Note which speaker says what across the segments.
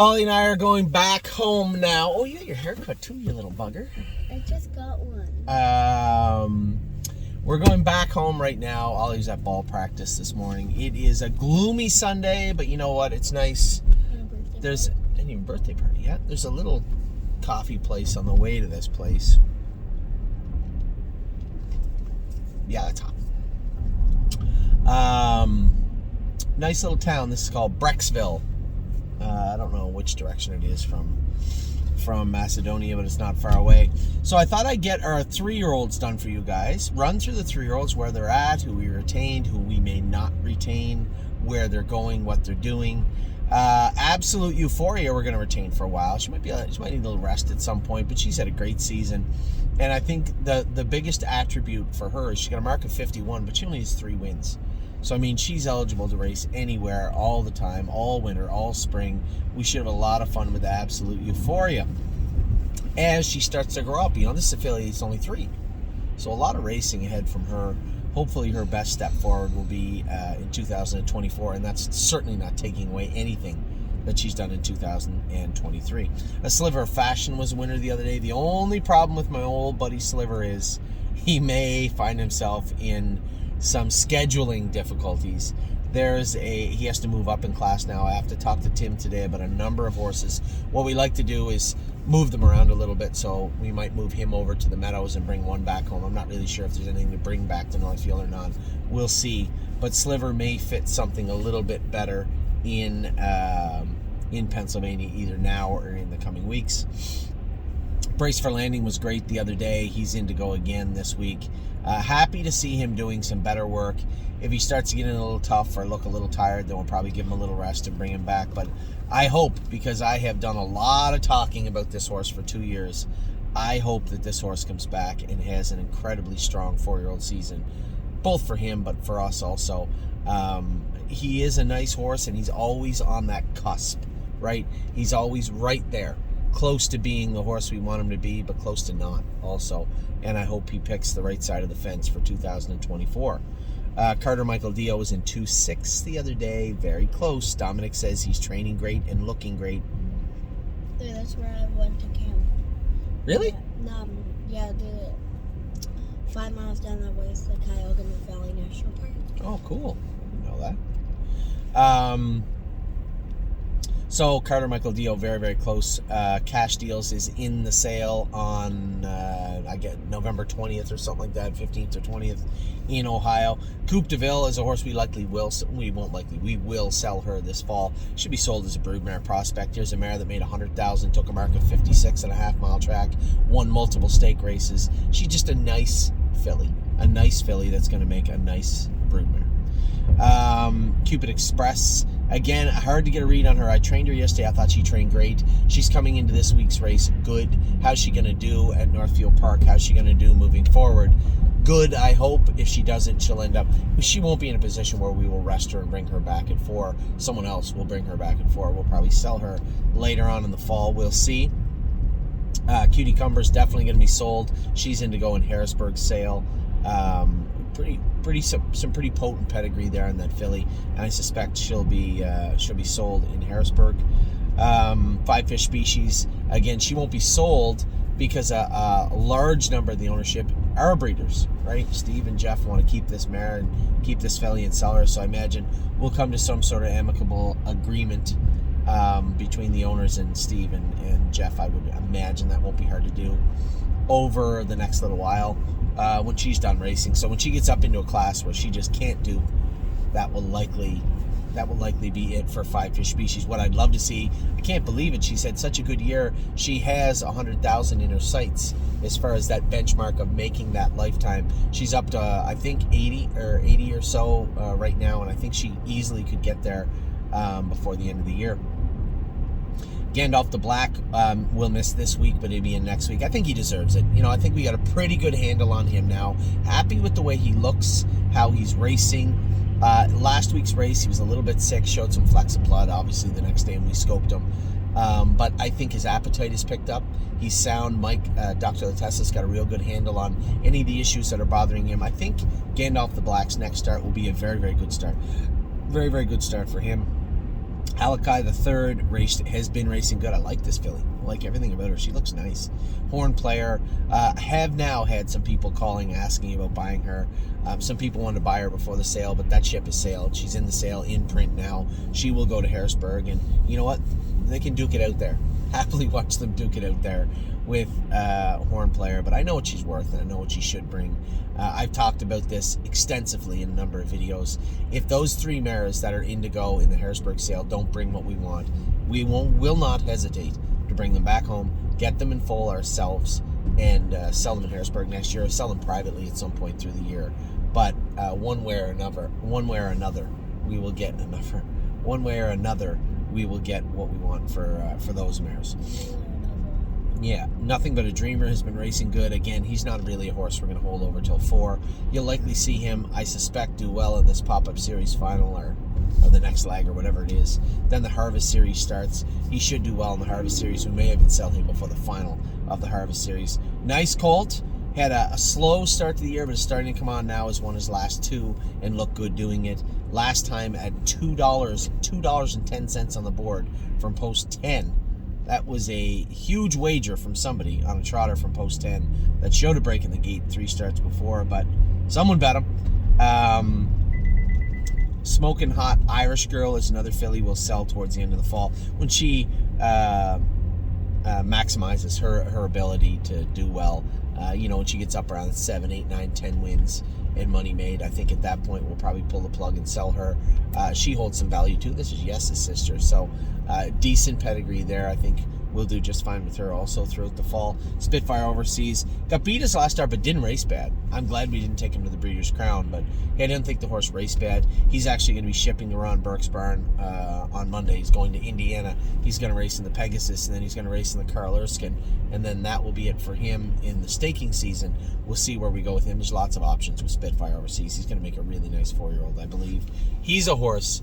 Speaker 1: Ollie and I are going back home now. Oh, you got your haircut too, you little bugger.
Speaker 2: I just got one.
Speaker 1: We're going back home right now. Ollie's at ball practice this morning. It is a gloomy Sunday, but you know what? It's nice. There's any even birthday party yet. There's a little coffee place on the way to this place. Yeah, that's hot. Nice little town. This is called Brecksville. I don't know which direction it is from Macedonia, but it's not far away. So I thought I'd get our 3-year-olds done for you guys. Run through the 3-year-olds, where they're at, who we retained, who we may not retain, where they're going, what they're doing. Absolute Euphoria we're going to retain for a while. She might need a little rest at some point, but she's had a great season. And I think the biggest attribute for her is she's got a mark of 51, but she only has 3 wins. So, I mean, she's eligible to race anywhere, all the time, all winter, all spring. We should have a lot of fun with Absolute Euphoria as she starts to grow up. You know, this affiliate is only 3. So a lot of racing ahead from her. Hopefully her best step forward will be in 2024, and that's certainly not taking away anything that she's done in 2023. A Sliver of Fashion was a winner the other day. The only problem with my old buddy Sliver is he may find himself in some scheduling difficulties. He has to move up in class now. I have to talk to Tim today about a number of horses. What we like to do is move them around a little bit, so we might move him over to the Meadows and bring one back home. I'm not really sure if there's anything to bring back to Northfield or not. We'll see. But Sliver may fit something a little bit better in Pennsylvania, either now or in the coming weeks. Brace for Landing was great the other day. He's in to go again this week. Happy to see him doing some better work. If he starts getting a little tough or look a little tired, then we'll probably give him a little rest and bring him back. But I hope, because I have done a lot of talking about this horse for 2 years, I hope that this horse comes back and has an incredibly strong 4-year-old season, both for him but for us also. He is a nice horse, and he's always on that cusp, right? He's always right there, close to being the horse we want him to be, but close to not also. And I hope he picks the right side of the fence for 2024. Carter Michael Dio was in 2-6 the other day, very close. Dominic says he's training great and looking great.
Speaker 2: Yeah, that's where I went to camp.
Speaker 1: Really?
Speaker 2: Yeah, the 5 miles down that way is the Cuyahoga Valley National Park.
Speaker 1: Oh, cool. I didn't know that. So Carter Michael Dio, very, very close. Cash Deals is in the sale on November 20th or something like that, 15th or 20th in Ohio. Coupe de Ville is a horse we will sell her this fall. Should be sold as a broodmare prospect. Here's a mare that made 100,000, took a mark of 56.5 mile track, won multiple stake races. She's just a nice filly that's going to make a nice broodmare. Cupid Express, again, hard to get a read on her. I trained her yesterday. I thought she trained great. She's coming into this week's race good. How's she going to do at Northfield Park? How's she going to do moving forward? Good, I hope. If she doesn't, she won't be in a position where we will rest her and bring her back at 4. Someone else will bring her back at 4. We'll probably sell her later on in the fall. We'll see. Cutie Cumber's definitely going to be sold. She's in to go in Harrisburg's sale. Some pretty potent pedigree there in that filly, and I suspect she'll be sold in Harrisburg. Five Fish Species, again, she won't be sold because a large number of the ownership are breeders, right? Steve and Jeff want to keep this mare and keep this filly and sell her, so I imagine we'll come to some sort of amicable agreement between the owners and Steve and Jeff. I would imagine that won't be hard to do over the next little while. When she's done racing. So when she gets up into a class where she just can't do, that will likely be it for Five Fish Species. What I'd love to see, I can't believe it, she's had such a good year. She has 100,000 in her sights as far as that benchmark of making that lifetime. She's up to, I think, 80 or so right now, and I think she easily could get there before the end of the year. Gandalf the Black will miss this week, but he'll be in next week. I think he deserves it. You know, I think we got a pretty good handle on him now. Happy with the way he looks, how he's racing. Last week's race, he was a little bit sick, showed some flecks of blood, obviously, the next day when we scoped him. But I think his appetite is picked up. He's sound. Dr. Latessa's got a real good handle on any of the issues that are bothering him. I think Gandalf the Black's next start will be a very, very good start. Very, very good start for him. Alakai the third has been racing good. I like this filly. I like everything about her. She looks nice. Horn player. Have now had some people calling, asking about buying her. Some people wanted to buy her before the sale, but that ship has sailed. She's in the sale, in print now. She will go to Harrisburg, and you know what? They can duke it out there. Happily watch them duke it out there with Horn player, but I know what she's worth, and I know what she should bring. I've talked about this extensively in a number of videos. If those 3 mares that are in to go in the Harrisburg sale don't bring what we want, we will not hesitate to bring them back home, get them in full ourselves, and sell them in Harrisburg next year, or sell them privately at some point through the year. But one way or another, we will get another. One way or another, we will get what we want for those mares. Yeah, Nothing But a Dreamer has been racing good. Again, he's not really a horse we're going to hold over till 4. You'll likely see him, I suspect, do well in this pop-up series final or the next leg or whatever it is. Then the Harvest Series starts. He should do well in the Harvest Series. We may even sell him before the final of the Harvest Series. Nice colt. Had a slow start to the year, but is starting to come on now. Has won his last 2 and looked good doing it. Last time at $2.10 on the board from Post 10. That was a huge wager from somebody on a trotter from Post 10 that showed a break in the gate 3 starts before, but someone bet him. Smoking Hot Irish Girl is another filly we'll sell towards the end of the fall when she maximizes her ability to do well. When she gets up around 7, 8, 9, 10 wins and money made, I think at that point we'll probably pull the plug and sell her. She holds some value too. This is Yes's sister, so decent pedigree there. I think we'll do just fine with her also throughout the fall. Spitfire Overseas got beat his last start, but didn't race bad. I'm glad we didn't take him to the Breeders' Crown, but I didn't think the horse raced bad. He's actually going to be shipping to Ron Burke's barn on Monday. He's going to Indiana. He's going to race in the Pegasus, and then he's going to race in the Carl Erskine, and then that will be it for him in the staking season. We'll see where we go with him. There's lots of options with Spitfire Overseas. He's going to make a really nice 4-year-old, I believe. He's a horse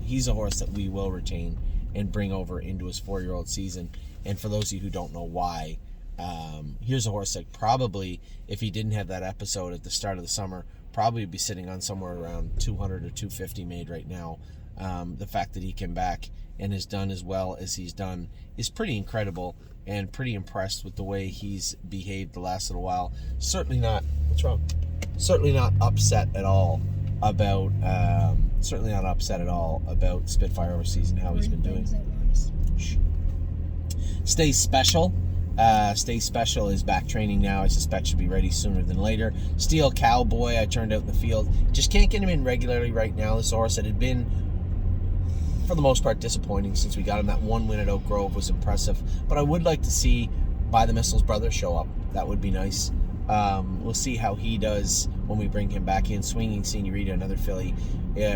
Speaker 1: he's a horse that we will retain and bring over into his 4-year-old season. And for those of you who don't know why, here's a horse that probably, if he didn't have that episode at the start of the summer, probably would be sitting on somewhere around 200 or 250 made right now. The fact that he came back and has done as well as he's done is pretty incredible, and pretty impressed with the way he's behaved the last little while. Certainly not upset at all about Spitfire Overseas and how he's been doing. Stay Special. Stay Special is back training now. I suspect she'll be ready sooner than later. Steel Cowboy, I turned out in the field. Just can't get him in regularly right now. This horse that had been, for the most part, disappointing since we got him. That 1 win at Oak Grove was impressive. But I would like to see By the Missiles brother show up. That would be nice. We'll see how he does when we bring him back in. Swinging Senorita, another filly,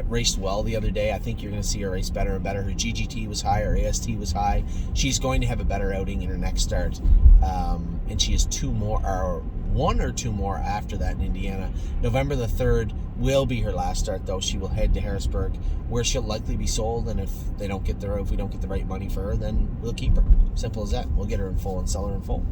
Speaker 1: raced well the other day. I think you're going to see her race better and better. Her GGT was high, her AST was high. She's going to have a better outing in her next start, and she has 1 or 2 more after that in Indiana. November the 3rd will be her last start, though. She will head to Harrisburg, where she'll likely be sold, and if we don't get the right money for her, then we'll keep her. Simple as that. We'll get her in full and sell her in full.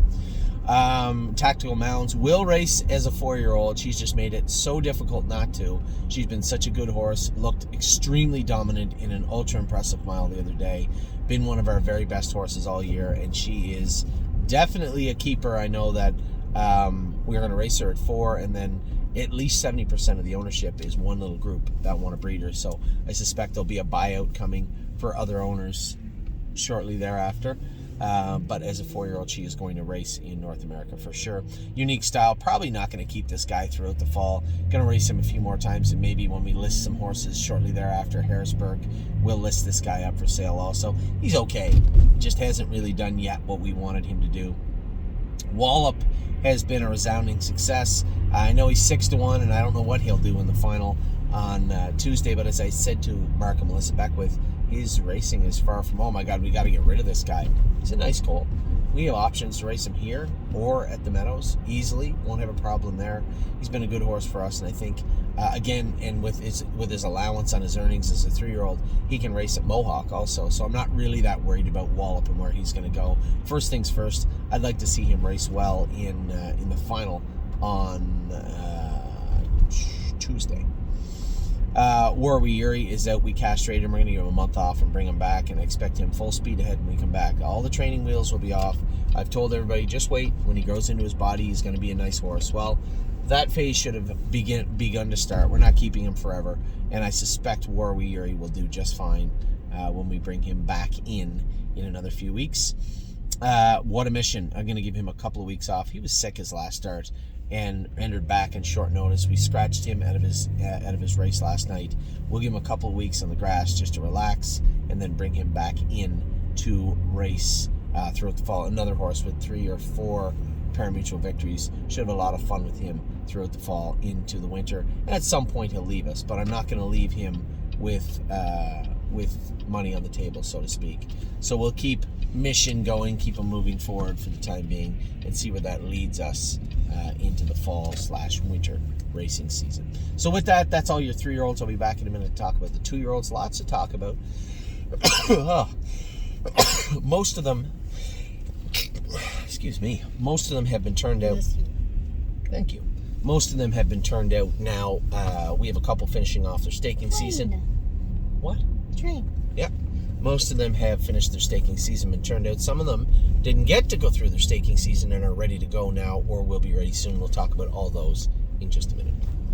Speaker 1: Tactical Mounds will race as a 4-year-old. She's just made it so difficult not to. She's been such a good horse, looked extremely dominant in an ultra impressive mile the other day, been one of our very best horses all year, and she is definitely a keeper. I know that we're going to race her at 4, and then at least 70% of the ownership is one little group that want a breeder, so I suspect there'll be a buyout coming for other owners shortly thereafter. But as a 4-year-old, she is going to race in North America for sure. Unique Style, probably not going to keep this guy throughout the fall. Going to race him a few more times, and maybe when we list some horses shortly thereafter, Harrisburg, we'll list this guy up for sale also. He's okay, just hasn't really done yet what we wanted him to do. Wallop has been a resounding success. I know he's 6-1, and I don't know what he'll do in the final on Tuesday, but as I said to Mark and Melissa Beckwith, his racing is far from, oh my God, we got to get rid of this guy. He's a nice colt. We have options to race him here or at the Meadows easily. Won't have a problem there. He's been a good horse for us, and I think, again, and with his allowance on his earnings as a 3-year-old, he can race at Mohawk also. So I'm not really that worried about Wallop and where he's going to go. First things first, I'd like to see him race well in the final on Tuesday. Warwi Yuri is out. We castrated him. We're going to give him a month off and bring him back, and expect him full speed ahead when we come back. All the training wheels will be off. I've told everybody, just wait. When he grows into his body, he's going to be a nice horse. Well, that phase should have begun to start. We're not keeping him forever, and I suspect Warwi Yuri will do just fine when we bring him back in another few weeks. What a mission. I'm going to give him a couple of weeks off. He was sick his last start and entered back in short notice. We scratched him out of his race last night. We'll give him a couple of weeks on the grass just to relax, and then bring him back in to race throughout the fall. Another horse with 3 or 4 parimutuel victories. Should have a lot of fun with him throughout the fall into the winter. And at some point he'll leave us, but I'm not going to leave him with money on the table, so to speak. So we'll keep mission going, keep him moving forward for the time being, and see where that leads us into the fall/winter racing season. So with that, that's all your 3-year-olds. I'll be back in a minute to talk about the 2-year-olds. Lots to talk about. Most of them, excuse me, most of them have been turned out. Thank you. Most of them have been turned out now. We have a couple finishing off their staking season. What?
Speaker 2: Train.
Speaker 1: Yep. Most of them have finished their staking season and turned out. Some of them didn't get to go through their staking season and are ready to go now, or will be ready soon. We'll talk about all those in just a minute.